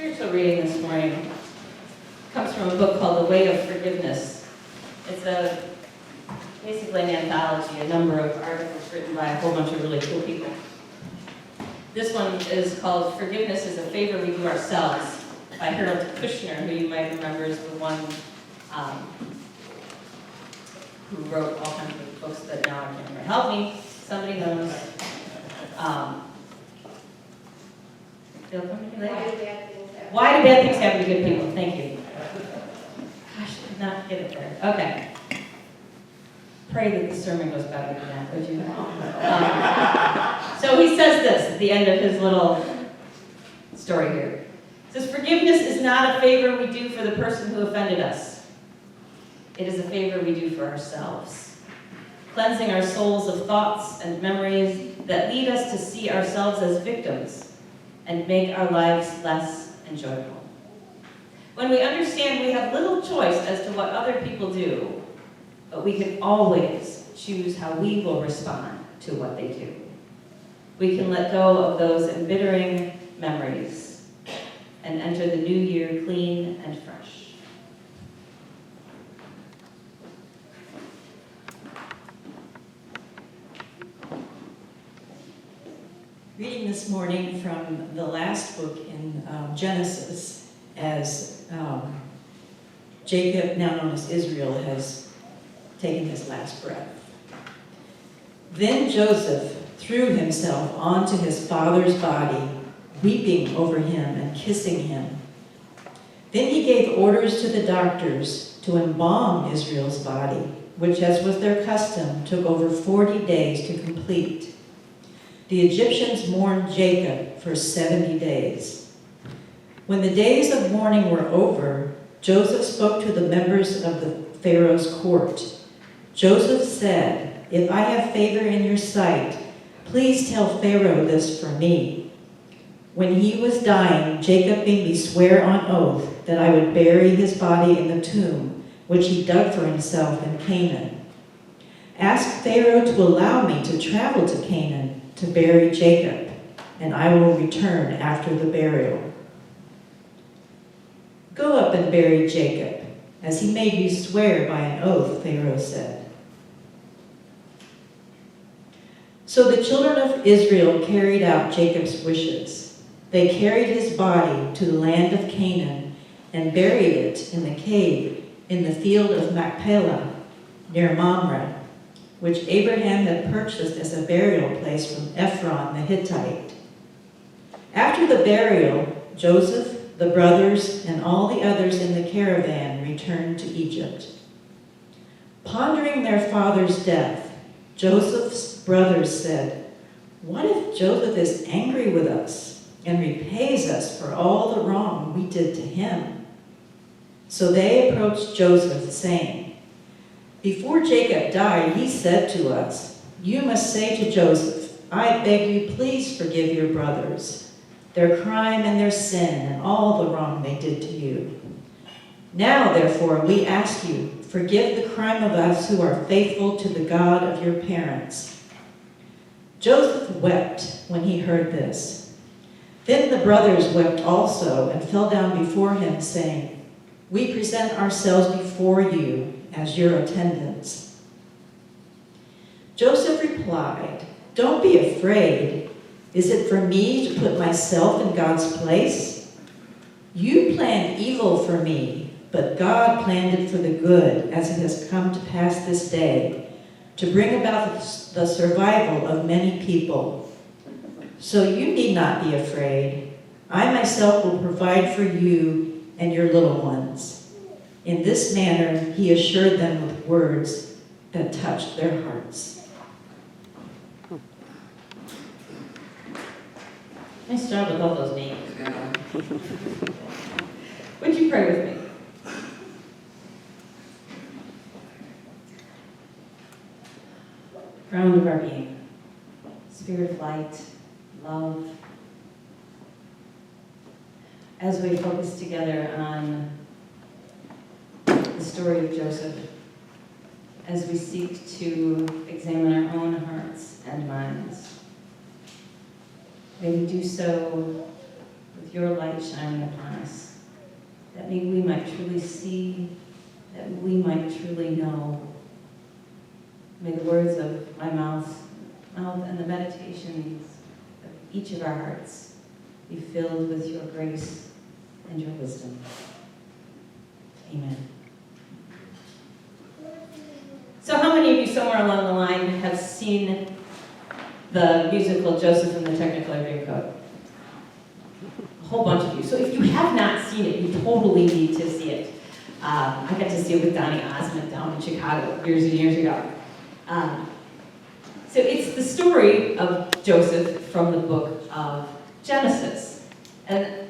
spiritual reading this morning comes from a book called The Way of Forgiveness. It's basically an anthology, a number of articles written by a whole bunch of really cool people. This one is called Forgiveness is a Favor We Do Ourselves by Harold Kushner, who you might remember is the one who wrote all kinds of books that now I can't remember. Help me, somebody knows. They'll come to me later. Why do bad things happen to good people? Thank you. Gosh, I did not get it there. Okay. Pray that the sermon goes better than that, would you? So he says this at the end of his little story here. He says, forgiveness is not a favor we do for the person who offended us. It is a favor we do for ourselves, cleansing our souls of thoughts and memories that lead us to see ourselves as victims and make our lives less enjoyable. When we understand we have little choice as to what other people do, but we can always choose how we will respond to what they do. We can let go of those embittering memories and enter the new year clean and fresh. Reading this morning from the last book in Genesis, as Jacob, now known as Israel, has taken his last breath. Then Joseph threw himself onto his father's body, weeping over him and kissing him. Then he gave orders to the doctors to embalm Israel's body, which, as was their custom, took over 40 days to complete. The Egyptians mourned Jacob for 70 days. When the days of mourning were over, Joseph spoke to the members of the Pharaoh's court. Joseph said, "If I have favor in your sight, please tell Pharaoh this for me. When he was dying, Jacob made me swear on oath that I would bury his body in the tomb which he dug for himself in Canaan. Ask Pharaoh to allow me to travel to Canaan to bury Jacob, and I will return after the burial." "Go up and bury Jacob, as he made you swear by an oath," Pharaoh said. So the children of Israel carried out Jacob's wishes. They carried his body to the land of Canaan and buried it in the cave in the field of Machpelah near Mamre, which Abraham had purchased as a burial place from Ephron the Hittite. After the burial, Joseph, the brothers, and all the others in the caravan returned to Egypt. Pondering their father's death, Joseph's brothers said, "What if Joseph is angry with us and repays us for all the wrong we did to him?" So they approached Joseph, saying, "Before Jacob died, he said to us, 'You must say to Joseph, I beg you, please forgive your brothers, their crime and their sin and all the wrong they did to you. Now, therefore, we ask you, forgive the crime of us who are faithful to the God of your parents.'" Joseph wept when he heard this. Then the brothers wept also and fell down before him, saying, "We present ourselves before you as your attendants." Joseph replied, "Don't be afraid. Is it for me to put myself in God's place? You planned evil for me, but God planned it for the good, as it has come to pass this day, to bring about the survival of many people. So you need not be afraid. I myself will provide for you and your little ones." In this manner, he assured them with words that touched their hearts. Nice job with all those names. Would you pray with me? Ground of our being, spirit of light, love. As we focus together on the story of Joseph, as we seek to examine our own hearts and minds, may we do so with your light shining upon us, that we might truly see, that we might truly know. May the words of my mouth and the meditations of each of our hearts be filled with your grace and your wisdom. Amen. So how many of you somewhere along the line have seen the musical Joseph and the Technicolor Dreamcoat? A whole bunch of you. So if you have not seen it, you totally need to see it. I got to see it with Donny Osmond down in Chicago years and years ago. So it's the story of Joseph from the book of Genesis. And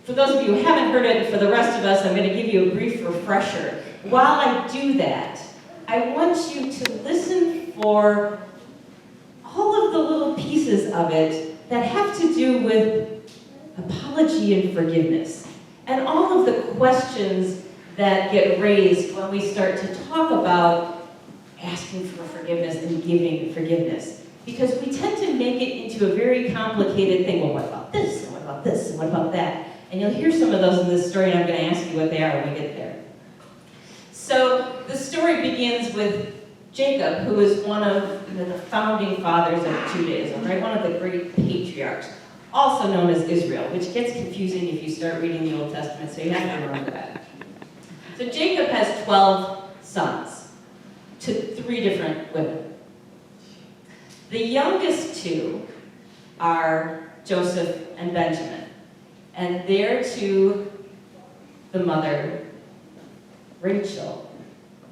for those of you who haven't heard it, and for the rest of us, I'm going to give you a brief refresher. While I do that, I want you to listen for all of the little pieces of it that have to do with apology and forgiveness, and all of the questions that get raised when we start to talk about asking for forgiveness and giving forgiveness. Because we tend to make it into a very complicated thing. Well, what about this? And what about this? And what about that? And you'll hear some of those in this story, and I'm going to ask you what they are when we get there. So the story begins with Jacob, who is one of the founding fathers of Judaism, right? One of the great patriarchs, also known as Israel, which gets confusing if you start reading the Old Testament, so you have to remember that. So Jacob has 12 sons to 3 different women. The youngest 2 are Joseph and Benjamin, and they're to the mother, Rachel,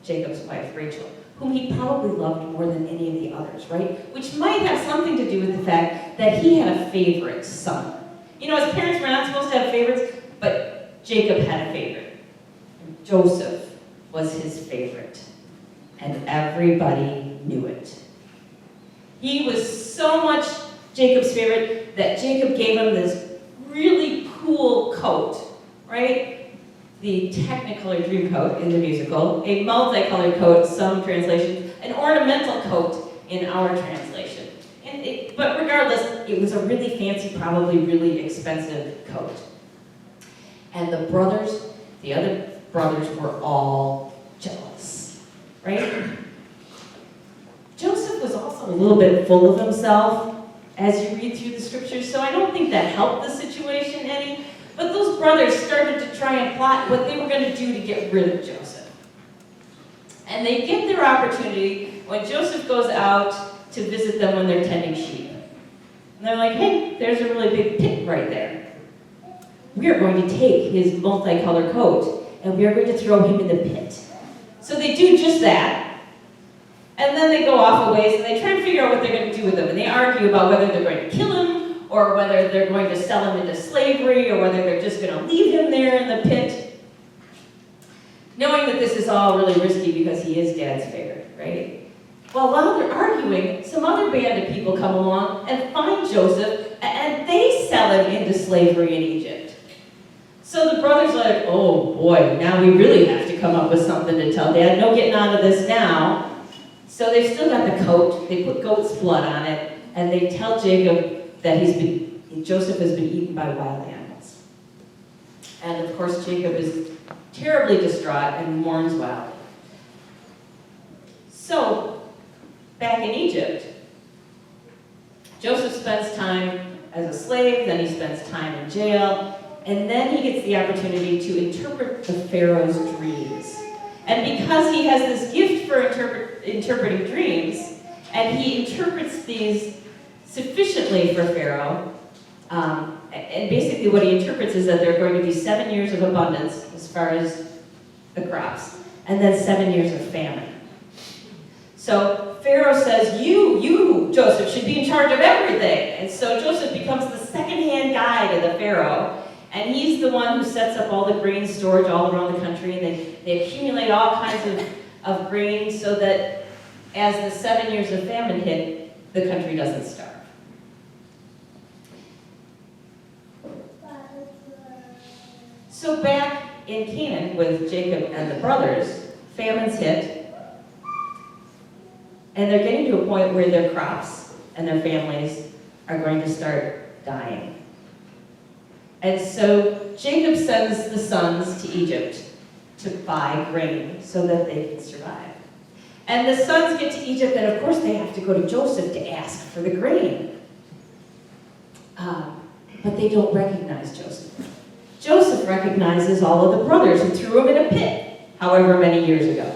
Jacob's wife, Rachel, whom he probably loved more than any of the others, right? Which might have something to do with the fact that he had a favorite son. You know, as parents, we're not supposed to have favorites, but Jacob had a favorite. And Joseph was his favorite. And everybody knew it. He was so much Jacob's favorite that Jacob gave him this really cool coat, right? The Technicolor Dreamcoat in the musical, a multicolored coat, some translations, an ornamental coat in our translation. But regardless, it was a really fancy, probably really expensive coat. And the other brothers were all jealous, right? Joseph was also a little bit full of himself as you read through the scriptures, so I don't think that helped the situation any. But those brothers started to try and plot what they were going to do to get rid of Joseph. And they get their opportunity when Joseph goes out to visit them when they're tending sheep. And they're like, hey, there's a really big pit right there. We are going to take his multicolored coat and we are going to throw him in the pit. So they do just that. And then they go off a ways and they try and figure out what they're going to do with him. And they argue about whether they're going to kill him, or whether they're going to sell him into slavery, or whether they're just going to leave him there in the pit. Knowing that this is all really risky because he is Dad's favorite, right? Well, while they're arguing, some other band of people come along and find Joseph, and they sell him into slavery in Egypt. So the brothers are like, oh boy, now we really have to come up with something to tell Dad. No getting out of this now. So they've still got the coat, they put goat's blood on it, and they tell Jacob that Joseph has been eaten by wild animals. And of course, Jacob is terribly distraught and mourns wildly. So, back in Egypt, Joseph spends time as a slave, then he spends time in jail, and then he gets the opportunity to interpret the Pharaoh's dreams. And because he has this gift for interpreting dreams, and he interprets these sufficiently for Pharaoh, and basically what he interprets is that there are going to be 7 years of abundance as far as the crops, and then 7 years of famine. So Pharaoh says, you, Joseph, should be in charge of everything. And so Joseph becomes the second-hand guy to the Pharaoh, and he's the one who sets up all the grain storage all around the country, and they accumulate all kinds of grain so that as the 7 years of famine hit, the country doesn't starve. So back in Canaan with Jacob and the brothers, famine's hit, and they're getting to a point where their crops and their families are going to start dying. And so Jacob sends the sons to Egypt to buy grain so that they can survive. And the sons get to Egypt, and of course they have to go to Joseph to ask for the grain. But they don't recognize Joseph. Joseph recognizes all of the brothers and threw them in a pit, however many years ago.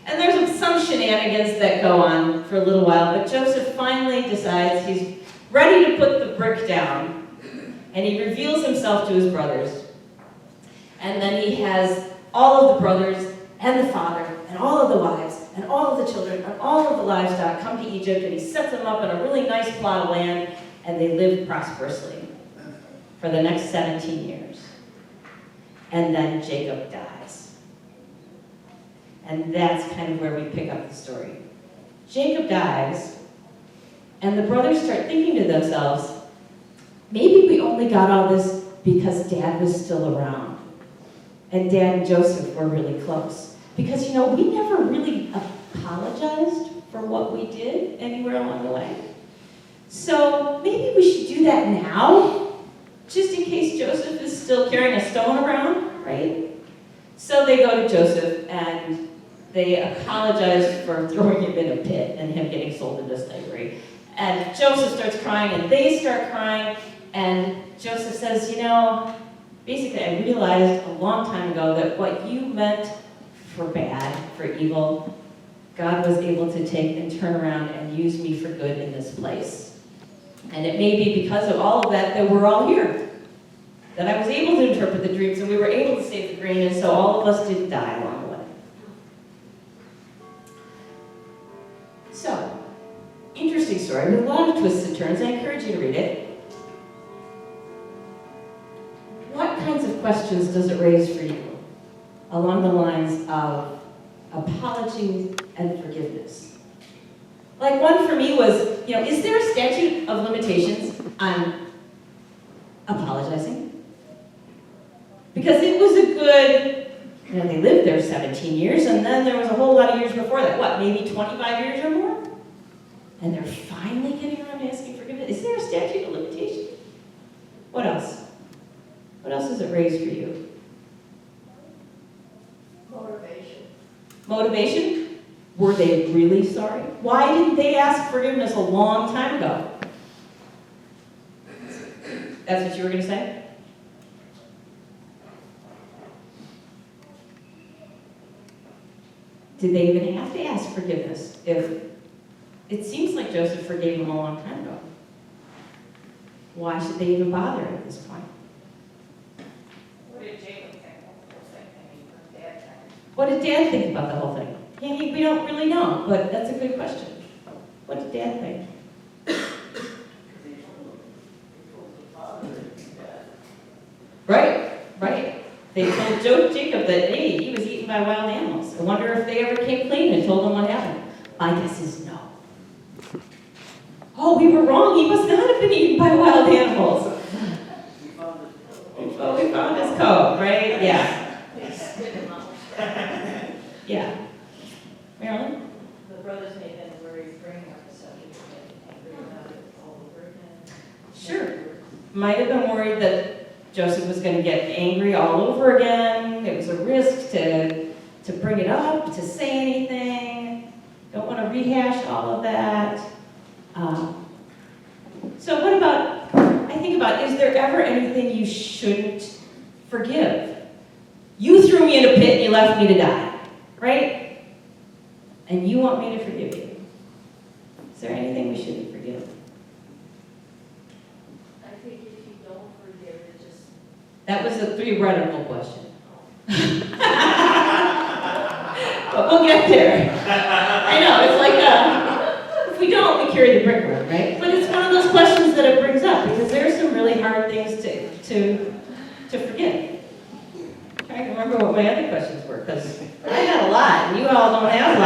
And there's some shenanigans that go on for a little while, but Joseph finally decides he's ready to put the brick down, and he reveals himself to his brothers. And then he has all of the brothers and the father and all of the wives and all of the children and all of the livestock come to Egypt, and he sets them up in a really nice plot of land, and they live prosperously for the next 17 years. And then Jacob dies. And that's kind of where we pick up the story. Jacob dies, and the brothers start thinking to themselves, maybe we only got all this because Dad was still around. And Dad and Joseph were really close. Because, you know, we never really apologized for what we did anywhere along the way. So maybe we should do that now, just in case Joseph is still carrying a stone around, right? So they go to Joseph and they apologize for throwing him in a pit and him getting sold into slavery. And Joseph starts crying and they start crying, and Joseph says, you know, basically I realized a long time ago that what you meant for bad, for evil, God was able to take and turn around and use me for good in this place. And it may be because of all of that that we're all here. That I was able to interpret the dreams and we were able to save the grain, and so all of us didn't die along the way. So, interesting story with a lot of twists and turns. I encourage you to read it. What kinds of questions does it raise for you along the lines of apology and forgiveness? Like one for me was, you know, is there a statute of limitations on apologizing? Because it was a good, you know, they lived there 17 years, and then there was a whole lot of years before that. What, maybe 25 years or more? And they're finally getting around to asking forgiveness. Is there a statute of limitations? What else? What else does it raise for you? Motivation. Motivation? Were they really sorry? Why didn't they ask forgiveness a long time ago? That's what you were going to say? Did they even have to ask forgiveness if it seems like Joseph forgave them a long time ago? Why should they even bother at this point? What did Jacob think of the whole thing? I mean, what did Dad think? What did Dad think about the whole thing? Yeah, we don't really know, but that's a good question. What did Dad think? Right, right. They told Jacob that, hey, he was eaten by wild animals. I wonder if they ever came clean and told him what happened. My guess is no. Oh, we were wrong. He must not have been eaten by wild animals. Oh, we found his coat, right? Yeah. Yeah. Marilyn? The brothers may have been worried bringing up the subject and angry about it all over again. Sure. Might have been worried that Joseph was going to get angry all over again. It was a risk to bring it up, to say anything. Don't want to rehash all of that. So what about, I think about, is there ever anything you shouldn't forgive? You threw me in a pit and you left me to die, right? And you want me to forgive you. Is there anything we shouldn't forgive? I think if you don't forgive, it just... That was a theoretical question. But we'll get there. I know, it's like, if we don't, we carry the brick road, right? But it's one of those questions that it brings up, because there are some really hard things to forgive. I'm trying to remember what my other questions were, because I had a lot, and you all don't have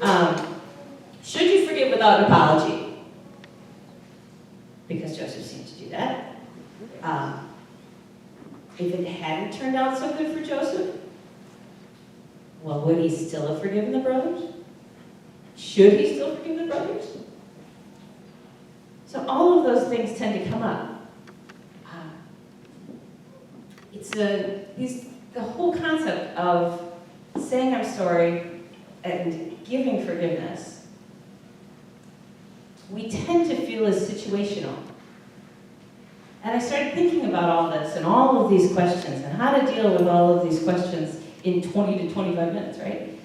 a lot. Should you forgive without an apology? Because Joseph seemed to do that. If it hadn't turned out so good for Joseph, well, would he still have forgiven the brothers? Should he still forgive the brothers? So all of those things tend to come up. the whole concept of saying I'm sorry and giving forgiveness, we tend to feel is situational. And I started thinking about all this and all of these questions and how to deal with all of these questions in 20 to 25 minutes, right?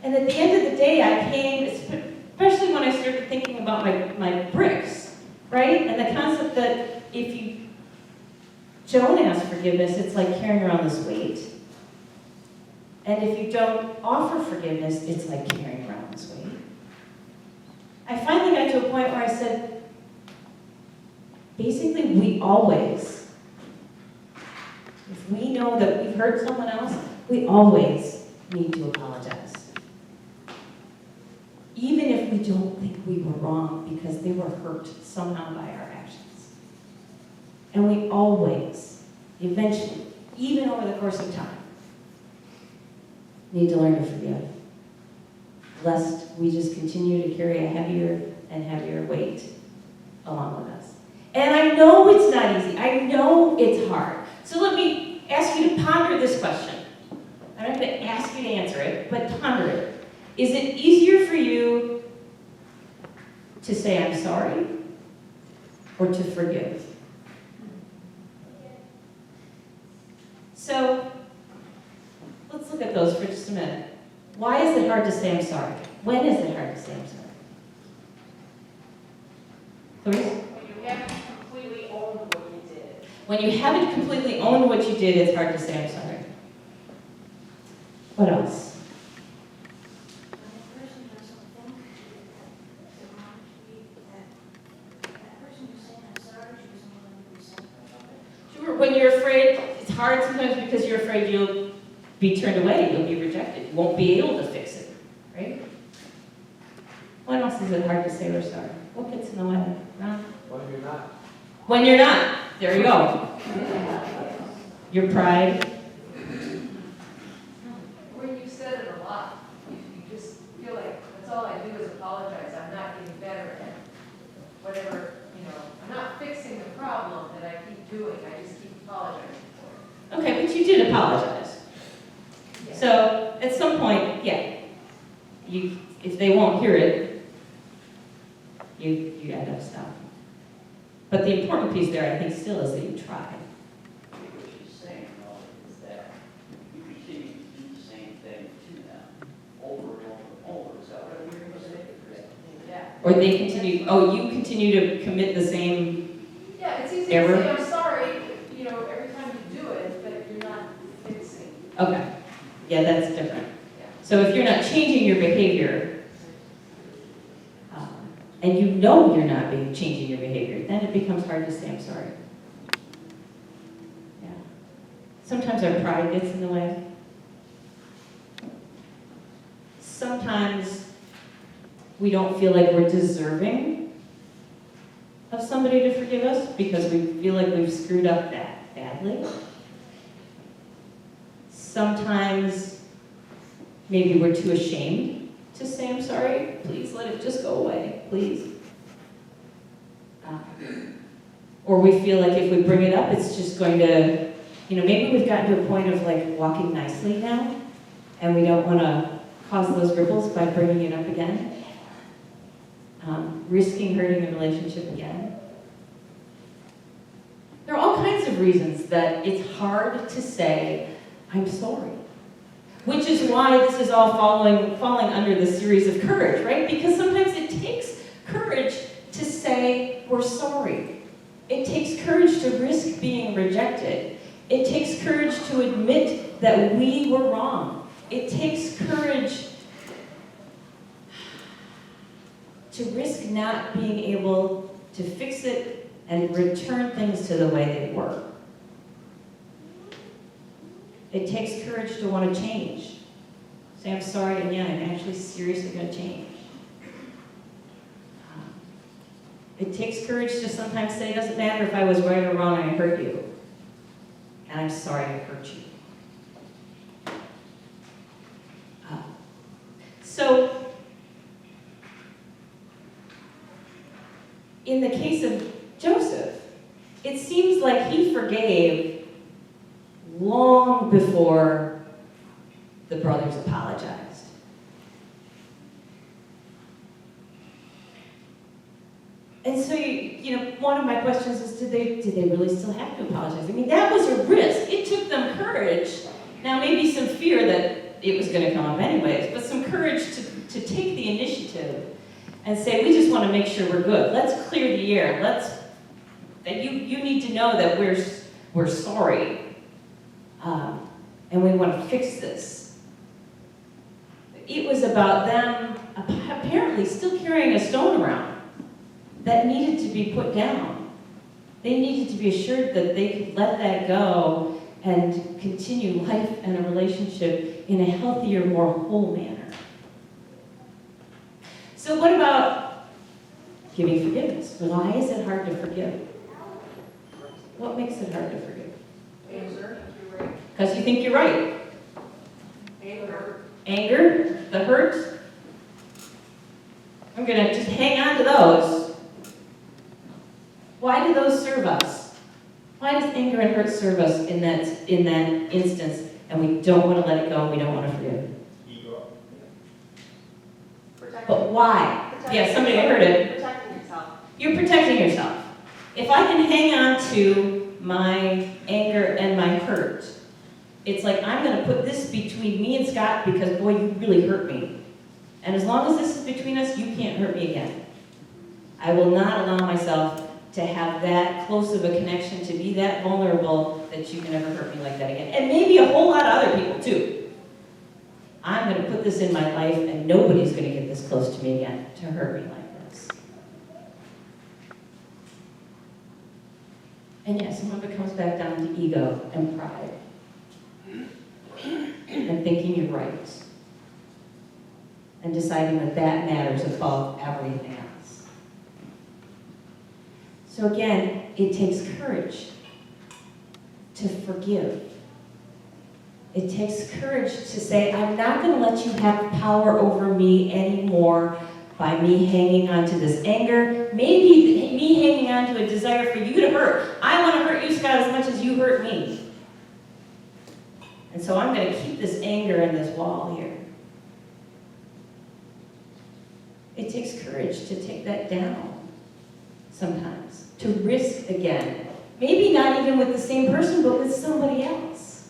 And at the end of the day, I came, especially when I started thinking about my bricks, right? And the concept that if you don't ask forgiveness, it's like carrying around this weight. And if you don't offer forgiveness, it's like carrying around this weight. I finally got to a point where I said, basically, we always, if we know that we've hurt someone else, we always need to apologize. Even if we don't think we were wrong because they were hurt somehow by our actions. And we always, eventually, even over the course of time, need to learn to forgive, lest we just continue to carry a heavier and heavier weight along with us. And I know it's not easy. I know it's hard. So let me ask you to ponder this question. I'm not going to ask you to answer it, but ponder it. Is it easier for you to say I'm sorry or to forgive? So let's look at those for just a minute. Why is it hard to say I'm sorry? When is it hard to say I'm sorry? Clarice? When you haven't completely owned what you did. When you haven't completely owned what you did, it's hard to say I'm sorry. What else? When a person doesn't think that person who's saying I'm sorry, she doesn't want to be resentful about it. Sure, when you're afraid, it's hard sometimes because you're afraid you'll be turned away, you'll be rejected, you won't be able to fix it, right? When else is it hard to say we're sorry? What gets in the way? Ron? When you're not. When you're not. There you go. Your pride. When you said it a lot, you just feel like, that's all I do is apologize, I'm not getting better at whatever, I'm not fixing the problem that I keep doing, I just keep apologizing for it. Okay, but you did apologize. So at some point, yeah, if they won't hear it, you end up stopping. But the important piece there, I think, still is that you try. I think what she's saying, though, is that you continue to do the same thing to them over and over and over. Is that what you're going to say? Yeah. Or you continue to commit the same Yeah, it's easy error. to say I'm sorry, every time you do it, but you're not fixing. Okay, yeah, that's different. Yeah. So if you're not changing your behavior, and you know you're not changing your behavior, then it becomes hard to say I'm sorry. Yeah. Sometimes our pride gets in the way. Sometimes we don't feel like we're deserving of somebody to forgive us because we feel like we've screwed up that badly. Sometimes maybe we're too ashamed to say I'm sorry. Please let it just go away, please. Or we feel like if we bring it up, it's just going to, maybe we've gotten to a point of like walking nicely now, and we don't want to cause those ripples by bringing it up again, risking hurting a relationship again. There are all kinds of reasons that it's hard to say, I'm sorry. Which is why this is all falling under the series of courage, right? Because sometimes it takes courage to say we're sorry. It takes courage to risk being rejected. It takes courage to admit that we were wrong. It takes courage to risk not being able to fix it and return things to the way they were. It takes courage to want to change. Say, I'm sorry, and yeah, I'm actually seriously going to change. It takes courage to sometimes say, it doesn't matter if I was right or wrong, I hurt you. And I'm sorry I hurt you. So, in the case of Joseph, it seems like he forgave long before the brothers apologized. And so, one of my questions is, did they really still have to apologize? I mean, that was a risk. It took them courage. Now, maybe some fear that it was going to come up anyways, but some courage to take the initiative and say, we just want to make sure we're good. Let's clear the air. You need to know that we're sorry. And we want to fix this. It was about them apparently still carrying a stone around that needed to be put down. They needed to be assured that they could let that go and continue life and a relationship in a healthier, more whole manner. So what about giving forgiveness? Why is it hard to forgive? What makes it hard to forgive? Anger. Because you think you're right. Anger. Anger, the hurt. I'm going to just hang on to those. Why do those serve us? Why does anger and hurt serve us in that instance, and we don't want to let it go, and we don't want to forgive? Ego. But why? Yeah, somebody heard it. Protecting yourself. You're protecting yourself. If I can hang on to my anger and my hurt, it's like I'm going to put this between me and Scott because, boy, you really hurt me. And as long as this is between us, you can't hurt me again. I will not allow myself to have that close of a connection, to be that vulnerable that you can never hurt me like that again. And maybe a whole lot of other people too. I'm going to put this in my life and nobody's going to get this close to me again to hurt me like this. And yes, some of it comes back down to ego and pride. And thinking you're right. And deciding that that matters above everything else. So again, it takes courage to forgive. It takes courage to say, I'm not going to let you have power over me anymore by me hanging on to this anger, maybe me hanging on to a desire for you to hurt. I want to hurt you, Scott, as much as you hurt me. And so I'm going to keep this anger and this wall here. It takes courage to take that down sometimes, to risk again. Maybe not even with the same person, but with somebody else.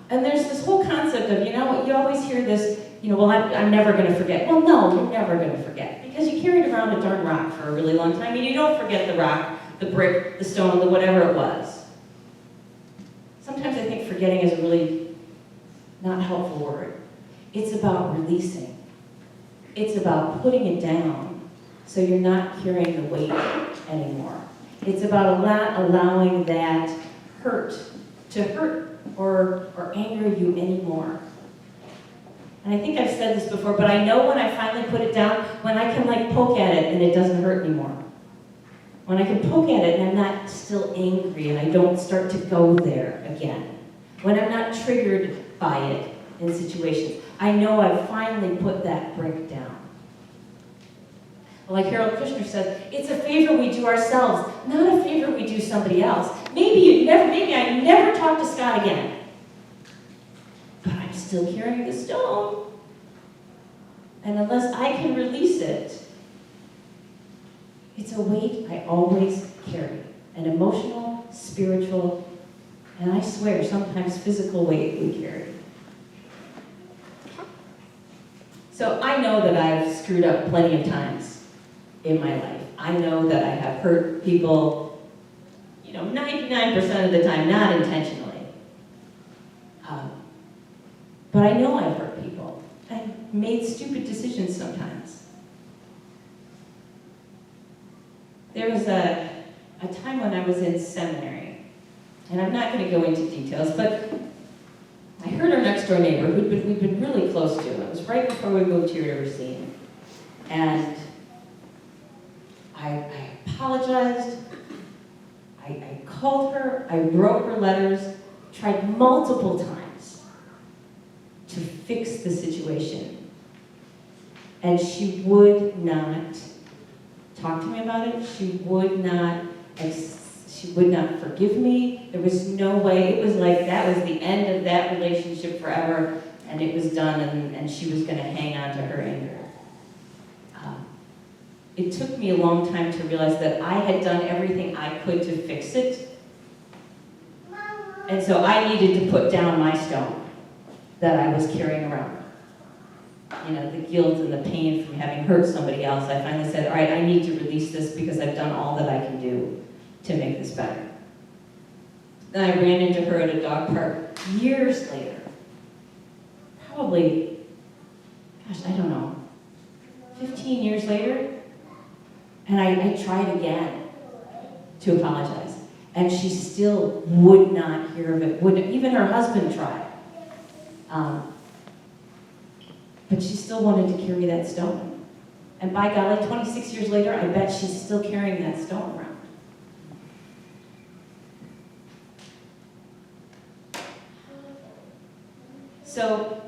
And there's this whole concept of, you always hear this, well, I'm never going to forget. Well, no, you're never going to forget. Because you carried around a darn rock for a really long time, and you don't forget the rock, the brick, the stone, the whatever it was. Sometimes I think forgetting is a really not helpful word. It's about releasing. It's about putting it down so you're not carrying the weight anymore. It's about allowing that hurt to hurt or anger you anymore. And I think I've said this before, but I know when I finally put it down, when I can poke at it and it doesn't hurt anymore. When I can poke at it and I'm not still angry and I don't start to go there again. When I'm not triggered by it in situations. I know I've finally put that brick down. Like Harold Kushner says, it's a favor we do ourselves, not a favor we do somebody else. Maybe I never talk to Scott again. But I'm still carrying the stone. And unless I can release it, it's a weight I always carry. An emotional, spiritual, and I swear sometimes physical weight we carry. So I know that I've screwed up plenty of times in my life. I know that I have hurt people, 99% of the time, not intentionally. But I know I've hurt people. I've made stupid decisions sometimes. There was a time when I was in seminary, and I'm not going to go into details, but I heard our next door neighbor, we'd been really close to. It was right before we moved here to Racine. And I apologized. I called her. I wrote her letters. Tried multiple times to fix the situation. And she would not talk to me about it. She she would not forgive me. There was no way. It was like that was the end of that relationship forever, and it was done, and she was going to hang on to her anger. It took me a long time to realize that I had done everything I could to fix it, and so I needed to put down my stone that I was carrying around. You know, the guilt and the pain from having hurt somebody else. I finally said, all right, I need to release this because I've done all that I can do to make this better. Then I ran into her at a dog park years later. Probably, gosh, I don't know, 15 years later. And I tried again to apologize. And she still would not hear of it. Wouldn't, even her husband tried. But she still wanted to carry that stone. And by golly, 26 years later, I bet she's still carrying that stone around. So,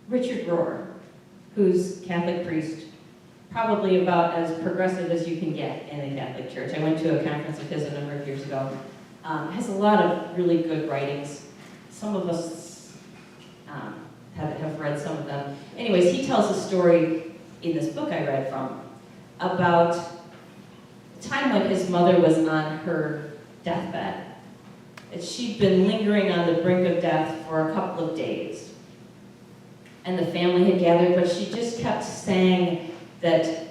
Richard Rohr, who's Catholic priest, probably about as progressive as you can get in the Catholic Church. I went to a conference of his a number of years ago. Has a lot of really good writings. Some of us have read some of them. Anyways, he tells a story in this book I read from about the time when his mother was on her deathbed. And she'd been lingering on the brink of death for a couple of days. And the family had gathered, but she just kept saying that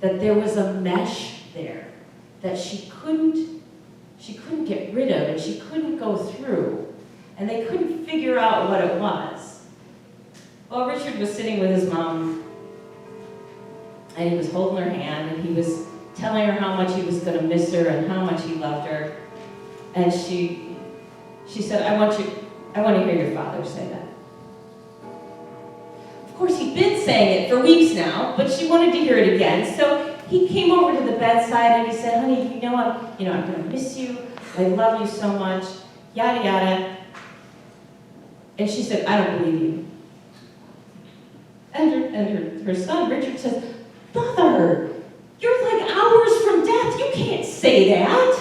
there was a mesh there that she couldn't get rid of and she couldn't go through. And they couldn't figure out what it was. Well, Richard was sitting with his mom, and he was holding her hand, and he was telling her how much he was going to miss her and how much he loved her. And she said, I want to hear your father say that. Of course, he'd been saying it for weeks now, but she wanted to hear it again. So he came over to the bedside and he said, honey, I'm going to miss you. I love you so much. Yada, yada. And she said, I don't believe you. And her son, Richard, says, Mother, you're like hours from death. You can't say that.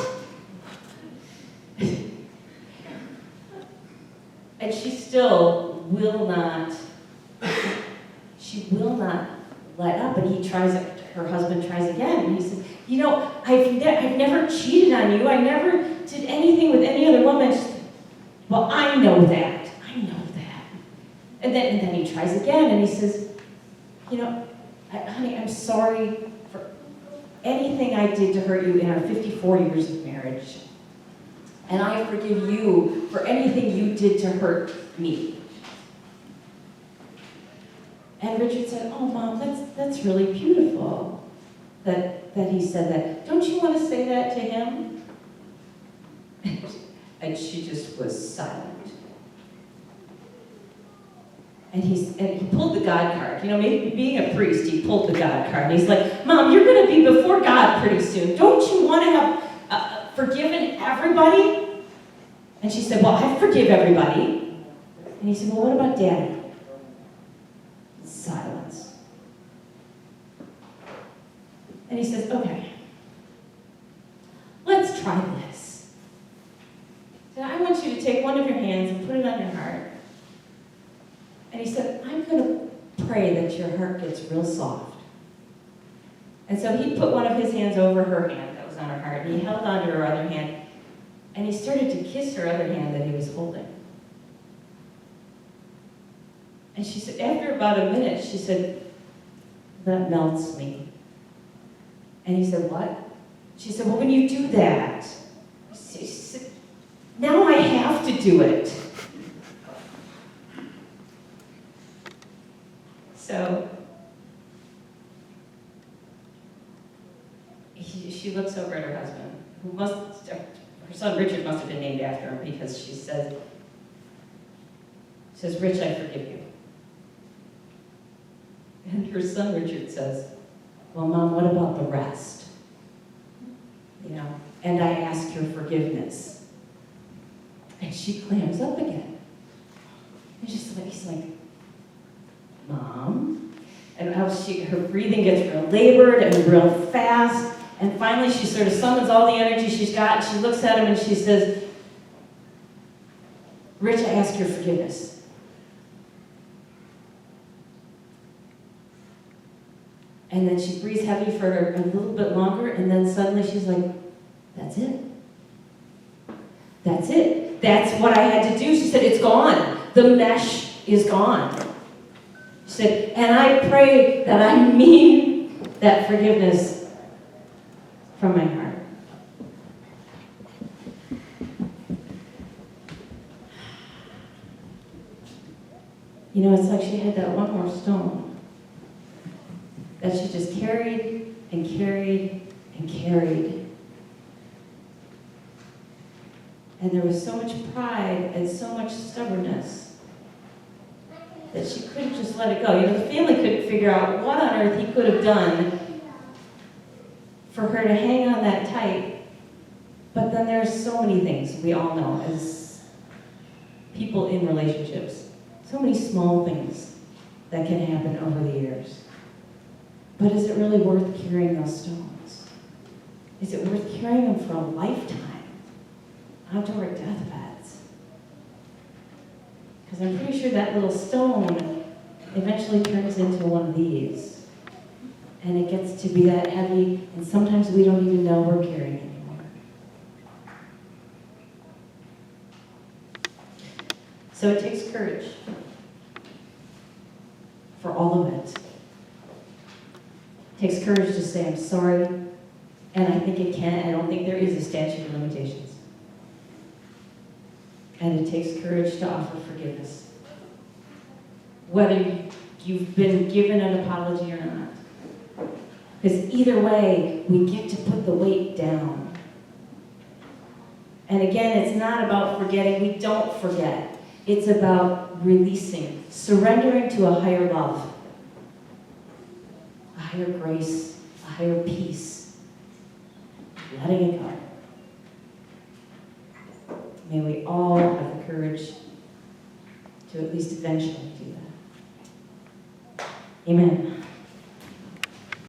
And she still will not let up. And her husband tries again. And he says, I've never cheated on you. I never did anything with any other woman. She said, well, I know that. And then he tries again, and he says, honey, I'm sorry for anything I did to hurt you in our 54 years of marriage. And I forgive you for anything you did to hurt me. And Richard said, oh, Mom, that's really beautiful that he said that. Don't you want to say that to him? And she just was silent. And he pulled the God card. Maybe being a priest, he pulled the God card. And he's like, Mom, you're going to be before God pretty soon. Don't you want to have forgiven everybody? And she said, well, I forgive everybody. And he said, well, what about Daddy? Silence. And he says, okay, let's try this. So I want you to take one of your hands and put it on your heart. And he said, I'm going to pray that your heart gets real soft. And so he put one of his hands over her hand that was on her heart, and he held onto her other hand, and he started to kiss her other hand that he was holding. And she said, after about a minute, she said, that melts me. And he said, what? She said, well, when you do that, she said, now I have to do it. So she looks over at her husband, her son Richard must have been named after him, because she says, Rich, I forgive you. And her son Richard says, well, Mom, what about the rest? And I ask your forgiveness. And she clams up again. And he's like, Mom? And her breathing gets real labored and real fast. And finally, she sort of summons all the energy she's got, and she looks at him and she says, Rich, I ask your forgiveness. And then she breathes heavy for a little bit longer, and then suddenly she's like, that's it. That's it. That's what I had to do. She said, it's gone. The mesh is gone. She said, and I pray that I mean that forgiveness from my heart. You know, it's like she had that one more stone that she just carried and carried and carried. And there was so much pride and so much stubbornness that she couldn't just let it go. You know, the family couldn't figure out what on earth he could have done for her to hang on that tight. But then there's so many things we all know as people in relationships. So many small things that can happen over the years. But is it really worth carrying those stones? Is it worth carrying them for a lifetime out to our deathbeds? Because I'm pretty sure that little stone eventually turns into one of these. And it gets to be that heavy, and sometimes we don't even know we're carrying it anymore. So it takes courage for all of it. It takes courage to say, I'm sorry, and I think it can. I don't think there is a statute of limitations. And it takes courage to offer forgiveness. Whether you've been given an apology or not. Because either way, we get to put the weight down. And again, it's not about forgetting. We don't forget. It's about releasing, surrendering to a higher love, a higher grace, a higher peace, letting it go. May we all have the courage to at least eventually do that. Amen.